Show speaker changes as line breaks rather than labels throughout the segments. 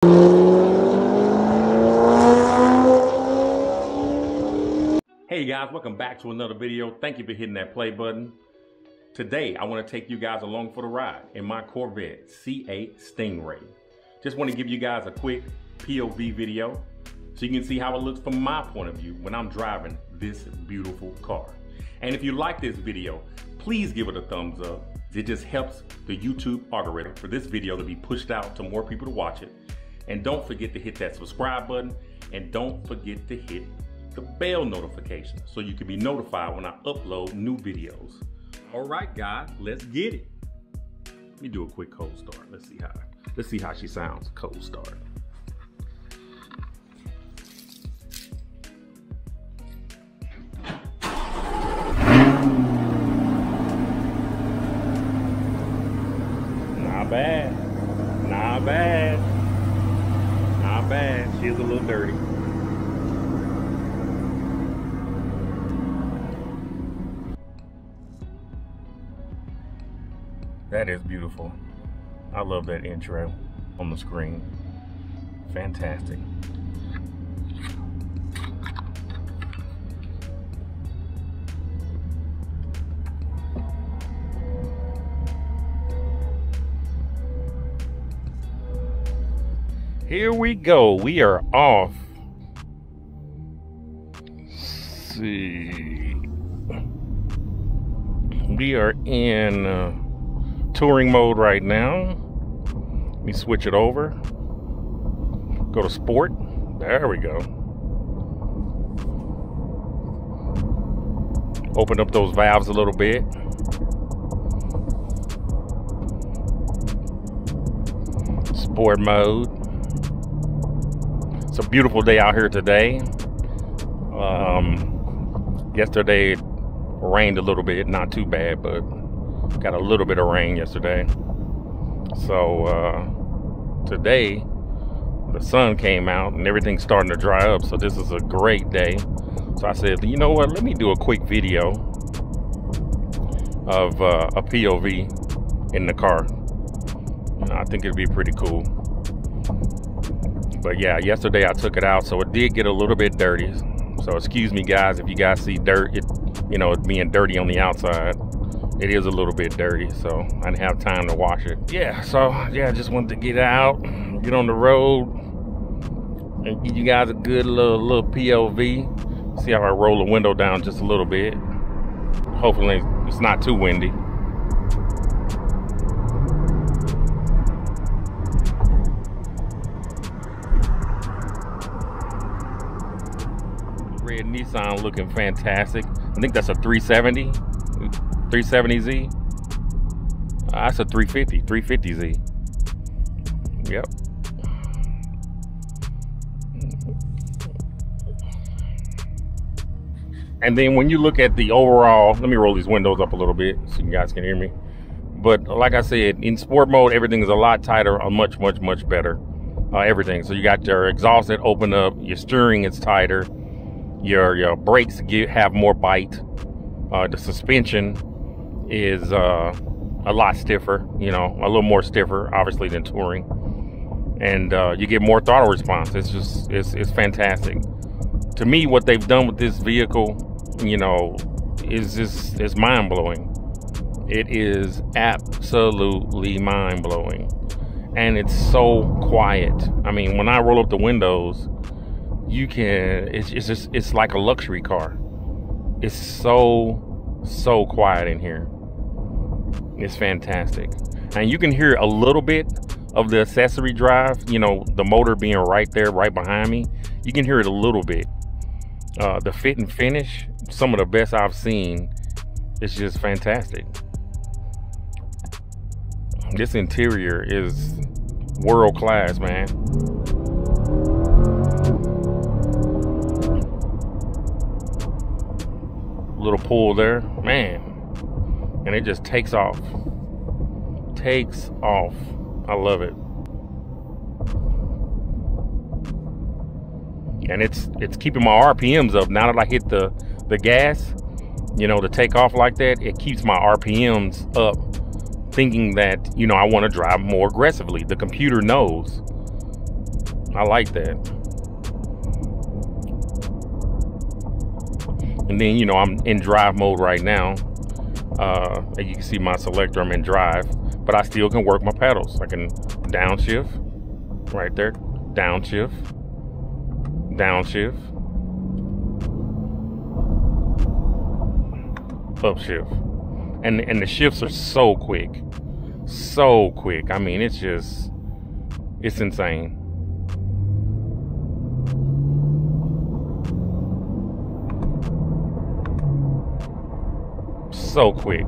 Hey guys, welcome back to another video. Thank you for hitting that play button. Today, I want to take you guys along for the ride in my Corvette C8 Stingray. Just want to give you guys a quick POV video so you can see how it looks from my point of view when I'm driving this beautiful car. And if you like this video, please give it a thumbs up. It just helps the YouTube algorithm for this video to be pushed out to more people to watch it. And don't forget to hit that subscribe button, and don't forget to hit the bell notification so you can be notified when I upload new videos. All right, guys, let's get it. Let me do a quick cold start. Let's see how she sounds cold start. Not bad. Not bad. Not bad. She's a little dirty. That is beautiful. I love that intro on the screen. Fantastic. Here we go. We are off. Let's see. We are in touring mode right now. Let me switch it over. Go to sport. There we go. Open up those valves a little bit. Sport mode. It's a beautiful day out here today. Yesterday it rained a little bit, not too bad, but got a little bit of rain yesterday. So today the sun came out and everything's starting to dry up, so this is a great day. So I said, you know what, let me do a quick video of a POV in the car. I think it'd be pretty cool. But yeah, yesterday I took it out, so it did get a little bit dirty. So excuse me guys if you guys see dirt, it being dirty on the outside. It is a little bit dirty, so I didn't have time to wash it. Yeah, so yeah, I just wanted to get out, get on the road, and give you guys a good little POV. See how I roll the window down just a little bit. Hopefully it's not too windy. Red Nissan looking fantastic. I think that's a 370. 370Z. That's a 350Z. Yep. And then when you look at the overall, let me roll these windows up a little bit so you guys can hear me. But like I said, in sport mode, everything is a lot tighter, much better. Everything. So you got your exhaust that open up, your steering is tighter, your brakes have more bite, the suspension is a lot stiffer, a little more stiffer, obviously, than touring, and you get more throttle response. It's fantastic. To me, what they've done with this vehicle, is mind-blowing. It is absolutely mind-blowing, and it's so quiet. I mean, when I roll up the windows, it's like a luxury car. It's so quiet in here. It's fantastic. And you can hear a little bit of the accessory drive, the motor being right there, right behind me. You can hear it a little bit. The fit and finish, some of the best I've seen. It's just fantastic. This interior is world class, man. Little pull there, man. And it just takes off. I love it. And it's keeping my RPMs up. Now that I hit the gas, to take off like that, it keeps my RPMs up, thinking that, I want to drive more aggressively. The computer knows I like that. And then, you know, I'm in drive mode right now. And you can see my selector, I'm in drive, but I still can work my pedals. I can downshift right there, downshift, downshift, upshift. And the shifts are so quick. So quick. I mean, it's insane. So quick.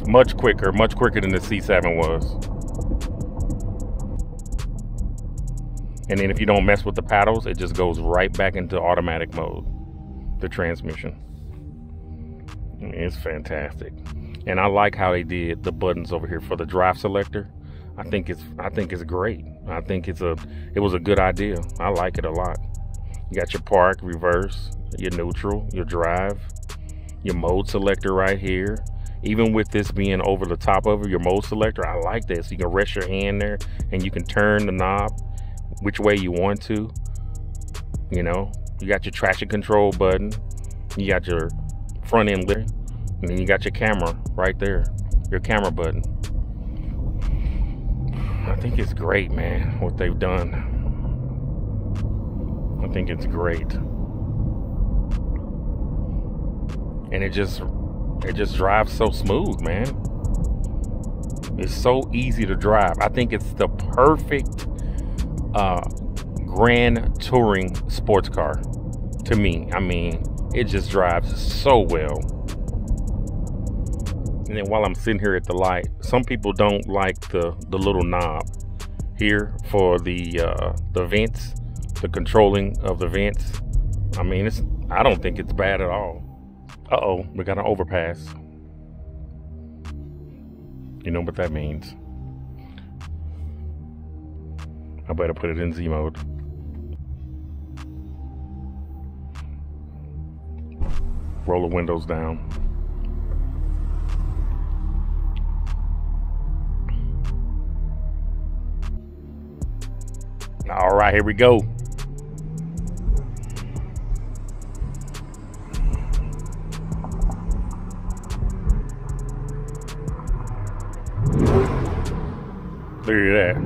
Much quicker than the C7 was. And then if you don't mess with the paddles, it just goes right back into automatic mode, the transmission. It's fantastic. And I like how they did the buttons over here for the drive selector. I think it's great. I think it was a good idea. I like it a lot. You got your park, reverse, your neutral, your drive, your mode selector right here. Even with this being over the top of it, your mode selector, I like this. You can rest your hand there and you can turn the knob which way you want to. You know, you got your traction control button, you got your front end lift, and then you got your camera right there, your camera button. I think it's great, man, what they've done. I think it's great. And it just drives so smooth, man. It's so easy to drive. I think it's the perfect grand touring sports car to me. I mean, it just drives so well. And then while I'm sitting here at the light, some people don't like the little knob here for the vents, the controlling of the vents. I mean, I don't think it's bad at all. Uh-oh, we got an overpass. You know what that means. I better put it in Z mode. Roll the windows down. All right, here we go. Look at that.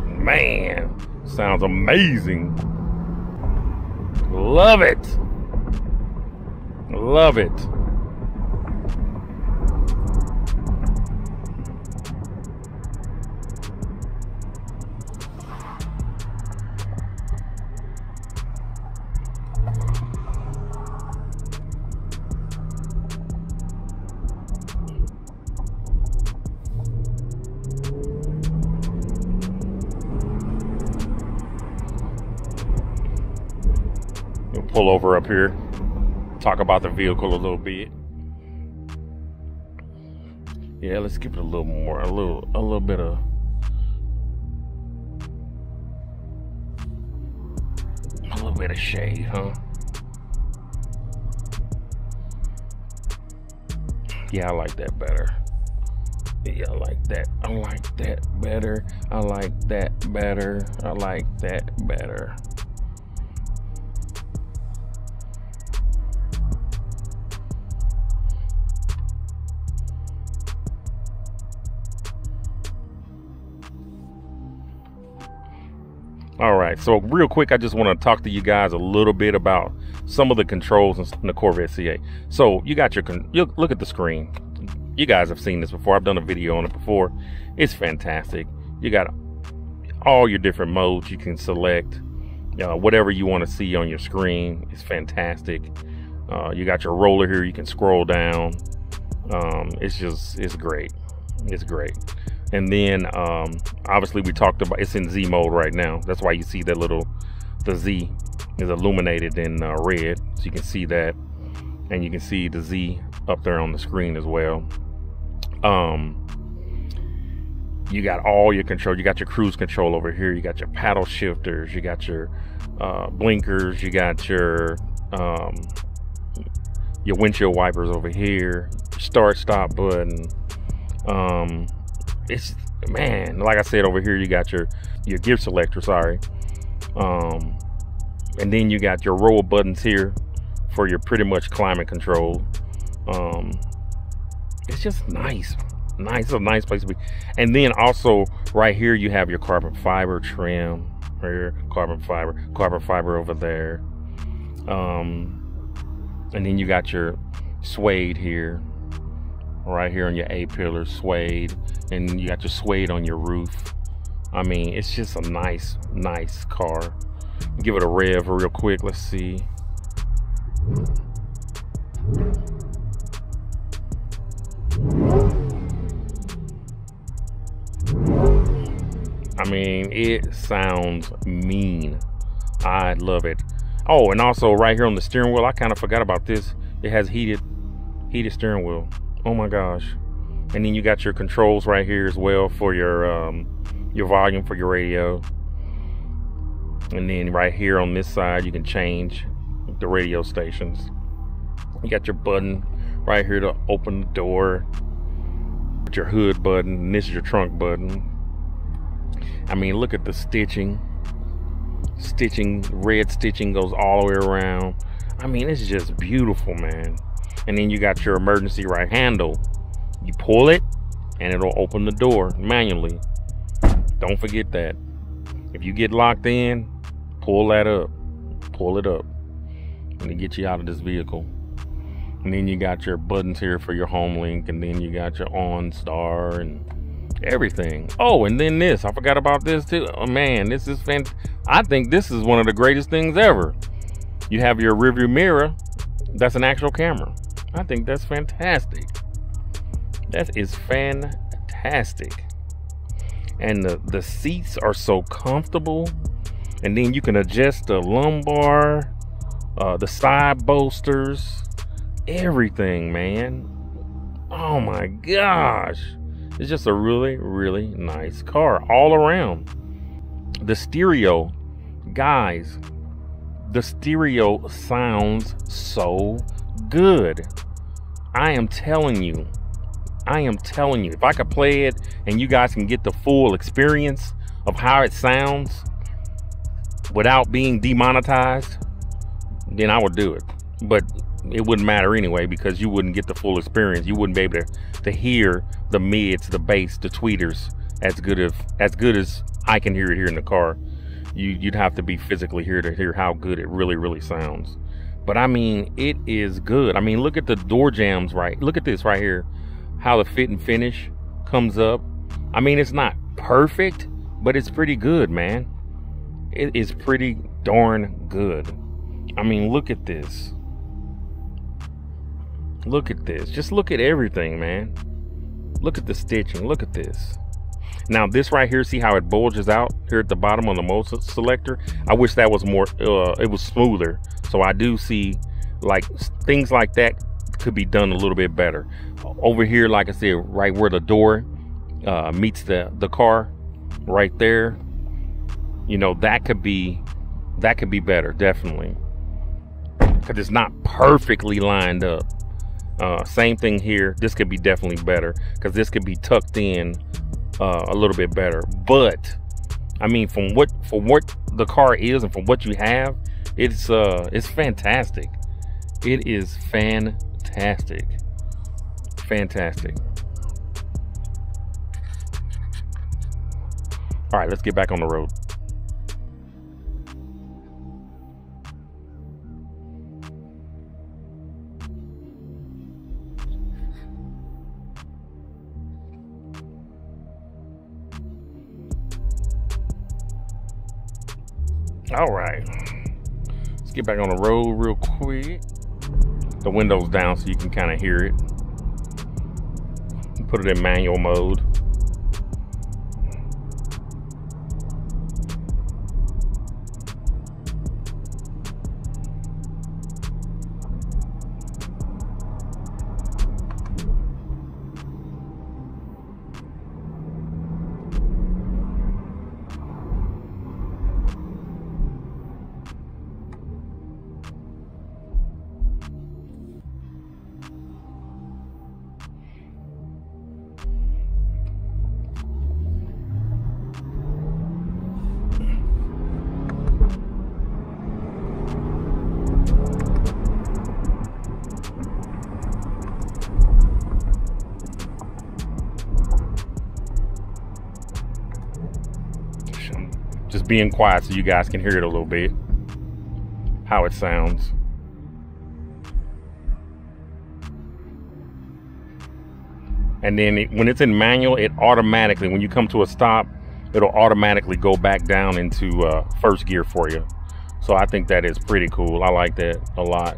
Man, sounds amazing. Love it. Love it. We'll pull over up here, talk about the vehicle a little bit. Yeah, let's give it a little more, a little bit of shade, huh? Yeah, I like that better. Yeah, I like that. I like that better. I like that better. I like that better. All right, so real quick, I just want to talk to you guys a little bit about some of the controls in the Corvette C8. So you got you look at the screen. You guys have seen this before. I've done a video on it before. It's fantastic. You got all your different modes you can select. Whatever you want to see on your screen. It's fantastic. You got your roller here. You can scroll down. It's great. It's great. And then obviously we talked about, it's in Z mode right now. That's why you see that the Z is illuminated in red, so you can see that, and you can see the Z up there on the screen as well. You got all your control. You got your cruise control over here. You got your paddle shifters. You got your blinkers. You got your windshield wipers over here. Start stop button. it's, man, like I said, over here you got your gear selector, sorry. And then you got your row of buttons here for your pretty much climate control. It's just nice. It's a nice place to be. And then also right here you have your carbon fiber trim. Right here, carbon fiber over there. And then you got your suede here, right here on your A-pillar, suede, and you got your suede on your roof. I mean, it's just a nice car. Give it a rev real quick. Let's see. I mean, it sounds mean. I love it. Oh, and also right here on the steering wheel, I kind of forgot about this. It has heated steering wheel. Oh my gosh. And then you got your controls right here as well for your volume for your radio. And then right here on this side, you can change the radio stations. You got your button right here to open the door. Your hood button, and this is your trunk button. I mean, look at the stitching. Red stitching goes all the way around. I mean, it's just beautiful, man. And then you got your emergency right handle. You pull it and it'll open the door manually. Don't forget that. If you get locked in, pull that up. Pull it up and it gets you out of this vehicle. And then you got your buttons here for your home link, and then you got your OnStar and everything. Oh, and then this, I forgot about this too. Oh man, this is fantastic. I think this is one of the greatest things ever. You have your rearview mirror. That's an actual camera. I think that's fantastic. That is fantastic. And the seats are so comfortable. And then you can adjust the lumbar, the side bolsters, everything, man. Oh my gosh. It's just a really nice car all around. The stereo, guys, the stereo sounds so good. I am telling you, if I could play it and you guys can get the full experience of how it sounds without being demonetized, then I would do it. But it wouldn't matter anyway, because you wouldn't get the full experience. You wouldn't be able to hear the mids, the bass, the tweeters as good as I can hear it here in the car. You'd have to be physically here to hear how good it really sounds. But I mean, it is good. I mean, look at the door jambs, right? Look at this right here, how the fit and finish comes up. I mean, it's not perfect, but it's pretty good, man. It is pretty darn good. I mean, look at this. Look at this. Just look at everything, man. Look at the stitching. Look at this. Now this right here, see how it bulges out here at the bottom on the mode selector? I wish that was more, it was smoother. So I do see like things like that could be done a little bit better. Over here, like I said, right where the door meets the car, right there, you know, that could be better, definitely. Because it's not perfectly lined up. Same thing here. This could be definitely better, because this could be tucked in a little bit better. But I mean, for what the car is and from what you have, it's fantastic. It is fantastic. All right, let's get back on the road. All right, let's get back on the road real quick. The window's down so you can kind of hear it. Put it in manual mode. Just being quiet so you guys can hear it a little bit, how it sounds. And then when it's in manual, it automatically, when you come to a stop, it'll automatically go back down into first gear for you. So I think that is pretty cool. I like that a lot.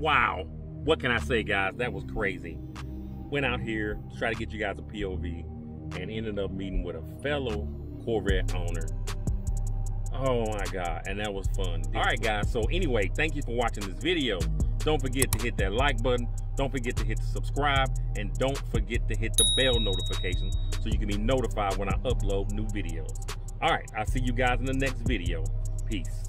Wow, what can I say, guys? That was crazy. Went out here to try to get you guys a POV and ended up meeting with a fellow Corvette owner. Oh my God, and that was fun. All right, guys, so anyway, thank you for watching this video. Don't forget to hit that like button. Don't forget to hit the subscribe, and don't forget to hit the bell notification so you can be notified when I upload new videos. All right, I'll see you guys in the next video. Peace.